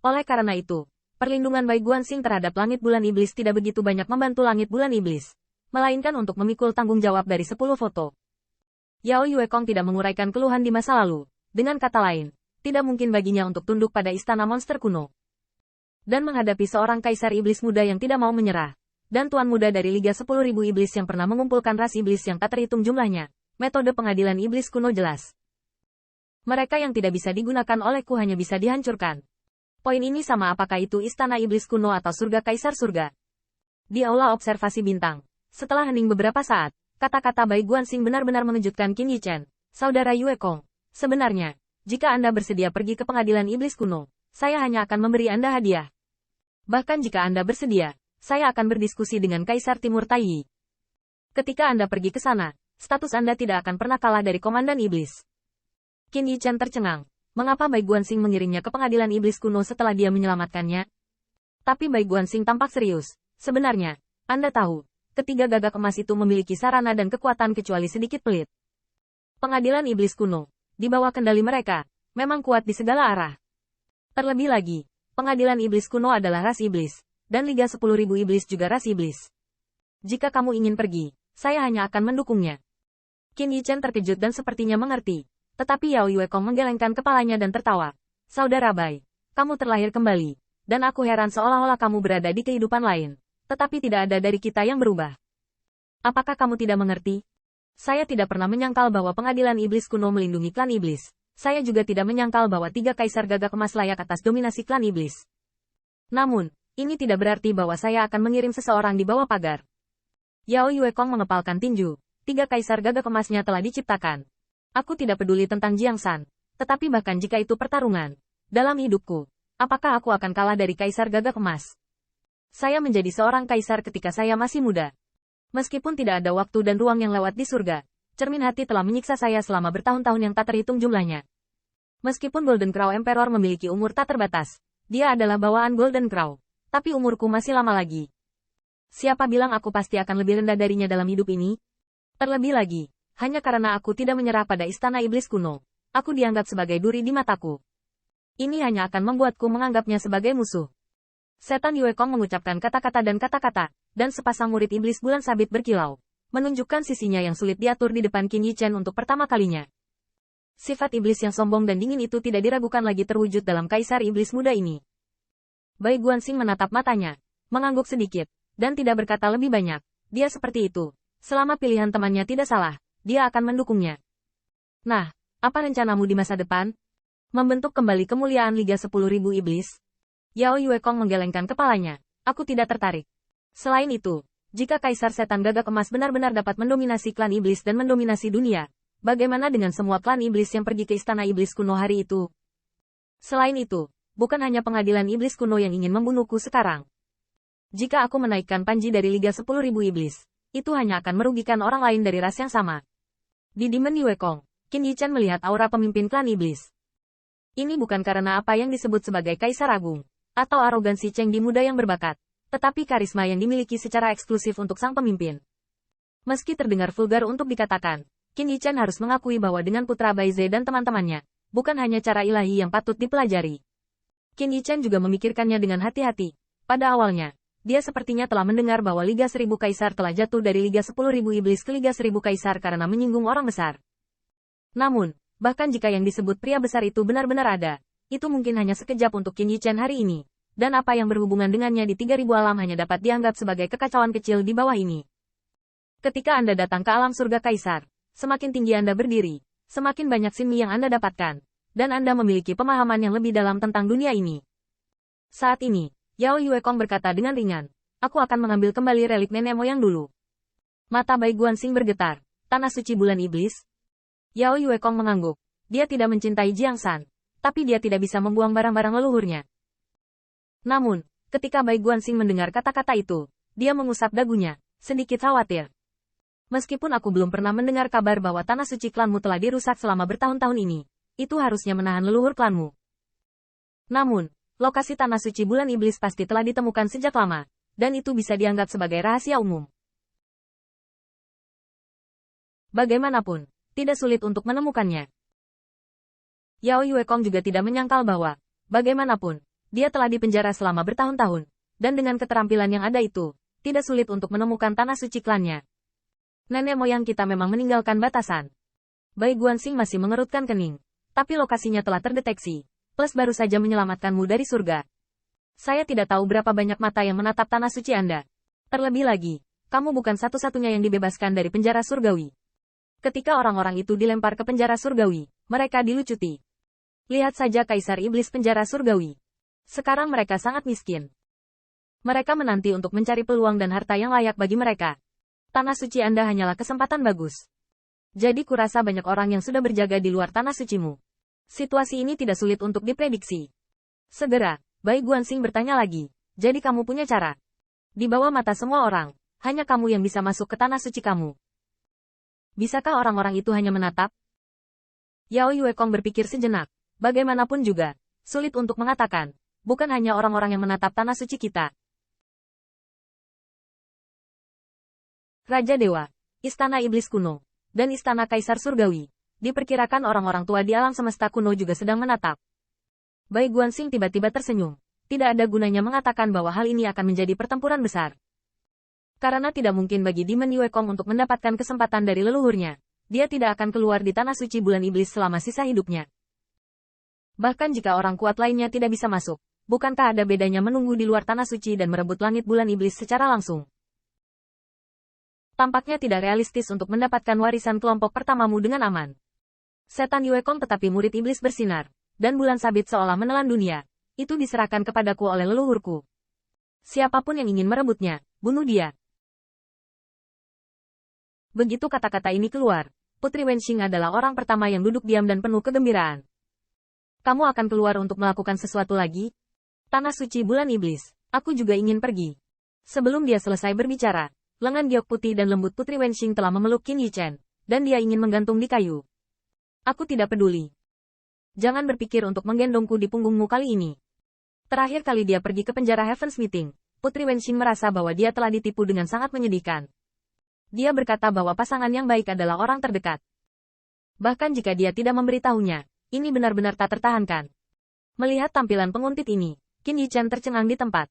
Oleh karena itu, perlindungan Bai Guanxing terhadap langit bulan iblis tidak begitu banyak membantu langit bulan iblis, melainkan untuk memikul tanggung jawab dari 10 foto. Yao Yuekong tidak menguraikan keluhan di masa lalu. Dengan kata lain, tidak mungkin baginya untuk tunduk pada istana monster kuno. Dan menghadapi seorang kaisar iblis muda yang tidak mau menyerah, dan tuan muda dari Liga 10.000 Iblis yang pernah mengumpulkan ras iblis yang tak terhitung jumlahnya, metode pengadilan iblis kuno jelas. Mereka yang tidak bisa digunakan olehku hanya bisa dihancurkan. Poin ini sama apakah itu istana iblis kuno atau surga kaisar surga. Di aula observasi bintang, setelah hening beberapa saat, kata-kata Bai Guanxing benar-benar mengejutkan Qin Yichen, saudara Yuekong. Sebenarnya, jika Anda bersedia pergi ke pengadilan iblis kuno, saya hanya akan memberi Anda hadiah. Bahkan jika Anda bersedia, saya akan berdiskusi dengan Kaisar Timur Taiyi. Ketika Anda pergi ke sana, status Anda tidak akan pernah kalah dari Komandan Iblis. Qin Yichen tercengang. Mengapa Bai Guanxing mengirimnya ke pengadilan iblis kuno setelah dia menyelamatkannya? Tapi Bai Guanxing tampak serius. Sebenarnya, Anda tahu, ketiga gagak emas itu memiliki sarana dan kekuatan kecuali sedikit pelit. Pengadilan iblis kuno, di bawah kendali mereka, memang kuat di segala arah. Terlebih lagi, pengadilan iblis kuno adalah ras iblis, dan Liga 10.000 Iblis juga ras iblis. Jika kamu ingin pergi, saya hanya akan mendukungnya. Qin Yichen terkejut dan sepertinya mengerti, tetapi Yao Yuekong menggelengkan kepalanya dan tertawa. Saudara Bai, kamu terlahir kembali, dan aku heran seolah-olah kamu berada di kehidupan lain, tetapi tidak ada dari kita yang berubah. Apakah kamu tidak mengerti? Saya tidak pernah menyangkal bahwa pengadilan iblis kuno melindungi klan iblis. Saya juga tidak menyangkal bahwa tiga kaisar gagak emas layak atas dominasi klan iblis. Namun, ini tidak berarti bahwa saya akan mengirim seseorang di bawah pagar. Yao Yuekong mengepalkan tinju. Tiga kaisar gagak emasnya telah diciptakan. Aku tidak peduli tentang Jiang San. Tetapi bahkan jika itu pertarungan, dalam hidupku, apakah aku akan kalah dari kaisar gagak emas? Saya menjadi seorang kaisar ketika saya masih muda. Meskipun tidak ada waktu dan ruang yang lewat di surga, cermin hati telah menyiksa saya selama bertahun-tahun yang tak terhitung jumlahnya. Meskipun Golden Crow Emperor memiliki umur tak terbatas, dia adalah bawaan Golden Crow, tapi umurku masih lama lagi. Siapa bilang aku pasti akan lebih rendah darinya dalam hidup ini? Terlebih lagi, hanya karena aku tidak menyerah pada istana iblis kuno, aku dianggap sebagai duri di mataku. Ini hanya akan membuatku menganggapnya sebagai musuh. Setan Yuekong mengucapkan kata-kata dan sepasang murid iblis bulan sabit berkilau, menunjukkan sisinya yang sulit diatur di depan Qin Yichen untuk pertama kalinya. Sifat iblis yang sombong dan dingin itu tidak diragukan lagi terwujud dalam kaisar iblis muda ini. Bai Guanxing menatap matanya, mengangguk sedikit, dan tidak berkata lebih banyak. Dia seperti itu. Selama pilihan temannya tidak salah, dia akan mendukungnya. Nah, apa rencanamu di masa depan? Membentuk kembali kemuliaan Liga 10.000 Iblis? Yao Yuekong menggelengkan kepalanya. Aku tidak tertarik. Selain itu, jika Kaisar Setan Gagak Emas benar-benar dapat mendominasi klan iblis dan mendominasi dunia, bagaimana dengan semua klan iblis yang pergi ke istana iblis kuno hari itu? Selain itu, bukan hanya pengadilan iblis kuno yang ingin membunuhku sekarang. Jika aku menaikkan Panji dari Liga 10.000 Iblis, itu hanya akan merugikan orang lain dari ras yang sama. Di Demon Yuekong, Qin Yichen melihat aura pemimpin klan iblis. Ini bukan karena apa yang disebut sebagai Kaisar Agung, atau arogansi Cheng Di muda yang berbakat, tetapi karisma yang dimiliki secara eksklusif untuk sang pemimpin. Meski terdengar vulgar untuk dikatakan, Qin Yichen harus mengakui bahwa dengan putra Baize dan teman-temannya, bukan hanya cara ilahi yang patut dipelajari. Qin Yichen juga memikirkannya dengan hati-hati. Pada awalnya, dia sepertinya telah mendengar bahwa Liga 1000 Kaisar telah jatuh dari Liga 10.000 Iblis ke Liga 1000 Kaisar karena menyinggung orang besar. Namun, bahkan jika yang disebut pria besar itu benar-benar ada, itu mungkin hanya sekejap untuk Qin Yichen hari ini. Dan apa yang berhubungan dengannya di 3000 alam hanya dapat dianggap sebagai kekacauan kecil di bawah ini. Ketika Anda datang ke alam surga Kaisar, semakin tinggi Anda berdiri, semakin banyak sinmi yang Anda dapatkan, dan Anda memiliki pemahaman yang lebih dalam tentang dunia ini. Saat ini, Yao Yuekong berkata dengan ringan, aku akan mengambil kembali relik nenek moyang dulu. Mata Bai Guanxing bergetar, tanah suci bulan iblis. Yao Yuekong mengangguk, dia tidak mencintai Jiang San, tapi dia tidak bisa membuang barang-barang leluhurnya. Namun, ketika Bai Guanxing mendengar kata-kata itu, dia mengusap dagunya, sedikit khawatir. Meskipun aku belum pernah mendengar kabar bahwa tanah suci klanmu telah dirusak selama bertahun-tahun ini, itu harusnya menahan leluhur klanmu. Namun, lokasi tanah suci bulan iblis pasti telah ditemukan sejak lama, dan itu bisa dianggap sebagai rahasia umum. Bagaimanapun, tidak sulit untuk menemukannya. Yao Yuekong juga tidak menyangkal bahwa, bagaimanapun, Dia telah dipenjara selama bertahun-tahun, dan dengan keterampilan yang ada itu, tidak sulit untuk menemukan tanah suci klannya. Nenek moyang kita memang meninggalkan batasan. Bai Guanxing masih mengerutkan kening, tapi lokasinya telah terdeteksi, plus baru saja menyelamatkanmu dari surga. Saya tidak tahu berapa banyak mata yang menatap tanah suci Anda. Terlebih lagi, kamu bukan satu-satunya yang dibebaskan dari penjara surgawi. Ketika orang-orang itu dilempar ke penjara surgawi, mereka dilucuti. Lihat saja Kaisar Iblis penjara surgawi. Sekarang mereka sangat miskin. Mereka menanti untuk mencari peluang dan harta yang layak bagi mereka. Tanah suci Anda hanyalah kesempatan bagus. Jadi kurasa banyak orang yang sudah berjaga di luar tanah sucimu. Situasi ini tidak sulit untuk diprediksi. Segera, Bai Guanxing bertanya lagi. Jadi kamu punya cara? Di bawah mata semua orang, hanya kamu yang bisa masuk ke tanah suci kamu. Bisakah orang-orang itu hanya menatap? Yao Yuekong berpikir sejenak. Bagaimanapun juga, sulit untuk mengatakan, bukan hanya orang-orang yang menatap tanah suci kita. Raja Dewa, Istana Iblis Kuno, dan Istana Kaisar Surgawi. Diperkirakan orang-orang tua di alam semesta kuno juga sedang menatap. Bai Guanxing tiba-tiba tersenyum. Tidak ada gunanya mengatakan bahwa hal ini akan menjadi pertempuran besar. Karena tidak mungkin bagi Demon Yuekong untuk mendapatkan kesempatan dari leluhurnya. Dia tidak akan keluar di tanah suci bulan iblis selama sisa hidupnya. Bahkan jika orang kuat lainnya tidak bisa masuk, bukankah ada bedanya menunggu di luar tanah suci dan merebut langit bulan iblis secara langsung? Tampaknya tidak realistis untuk mendapatkan warisan kelompok pertamamu dengan aman. Setan Yuekong tetapi murid iblis bersinar, dan bulan sabit seolah menelan dunia. Itu diserahkan kepadaku oleh leluhurku. Siapapun yang ingin merebutnya, bunuh dia. Begitu kata-kata ini keluar, Putri Wenxing adalah orang pertama yang duduk diam dan penuh kegembiraan. Kamu akan keluar untuk melakukan sesuatu lagi? Tanah suci bulan iblis, aku juga ingin pergi. Sebelum dia selesai berbicara, lengan giok putih dan lembut Putri Wenxing telah memeluk Qin Yichen, dan dia ingin menggantung di kayu. Aku tidak peduli. Jangan berpikir untuk menggendongku di punggungmu kali ini. Terakhir kali dia pergi ke penjara Heaven's Meeting, Putri Wenxing merasa bahwa dia telah ditipu dengan sangat menyedihkan. Dia berkata bahwa pasangan yang baik adalah orang terdekat. Bahkan jika dia tidak memberitahunya, ini benar-benar tak tertahankan. Melihat tampilan penguntit ini, Qin Yichen tercengang di tempat.